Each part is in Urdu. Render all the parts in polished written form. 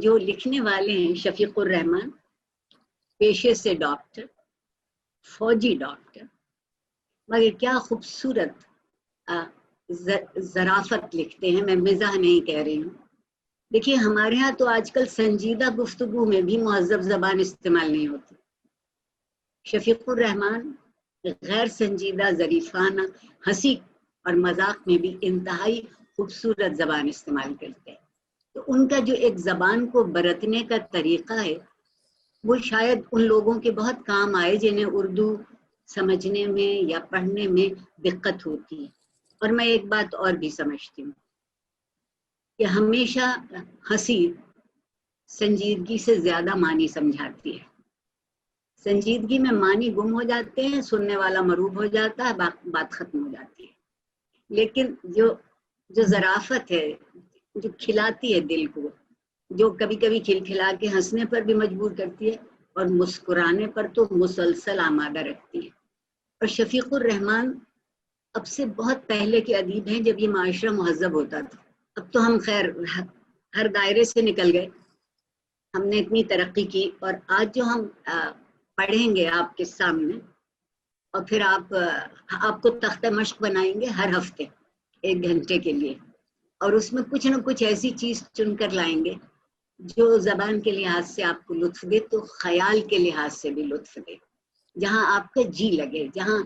جو لکھنے والے ہیں شفیق الرحمان، پیشے سے ڈاکٹر، فوجی ڈاکٹر، مگر کیا خوبصورت ظرافت لکھتے ہیں. میں مزاح نہیں کہہ رہی ہوں. دیکھیے ہمارے ہاں تو آج کل سنجیدہ گفتگو میں بھی مہذب زبان استعمال نہیں ہوتی. شفیق الرحمان غیر سنجیدہ، ظریفانہ، ہنسی اور مذاق میں بھی انتہائی خوبصورت زبان استعمال کرتے ہیں. تو ان کا جو ایک زبان کو برتنے کا طریقہ ہے وہ شاید ان لوگوں کے بہت کام آئے جنہیں اردو سمجھنے میں یا پڑھنے میں دقت ہوتی ہے. اور میں ایک بات اور بھی سمجھتی ہوں کہ ہمیشہ ہنسی سنجیدگی سے زیادہ معنی سمجھاتی ہے. سنجیدگی میں معنی گم ہو جاتے ہیں، سننے والا مروب ہو جاتا ہے، بات ختم ہو جاتی ہے. لیکن جو ظرافت ہے، جو کھلاتی ہے دل کو، جو کبھی کبھی کھلکھلا کے ہنسنے پر بھی مجبور کرتی ہے اور مسکرانے پر تو مسلسل آمادہ رکھتی ہے. اور شفیق الرحمان اب سے بہت پہلے کے ادیب ہیں جب یہ معاشرہ مہذب ہوتا تھا. اب تو ہم خیر ہر دائرے سے نکل گئے، ہم نے اتنی ترقی کی. اور آج جو ہم پڑھیں گے آپ کے سامنے، اور پھر آپ کو تختہ مشق بنائیں گے ہر ہفتے 1 گھنٹے کے لیے، اور اس میں کچھ نہ کچھ ایسی چیز چن کر لائیں گے جو زبان کے لحاظ سے آپ کو لطف دے تو خیال کے لحاظ سے بھی لطف دے، جہاں آپ کا جی لگے. جہاں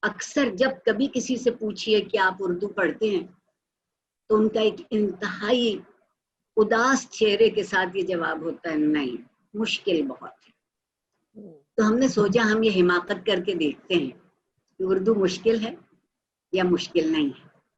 اکثر جب کبھی کسی سے پوچھئے کہ آپ اردو پڑھتے ہیں تو ان کا ایک انتہائی اداس چہرے کے ساتھ یہ جواب ہوتا ہے نہیں، مشکل بہت ہے. تو ہم نے سوچا ہم یہ حماقت کر کے دیکھتے ہیں کہ اردو مشکل ہے یا مشکل نہیں ہے.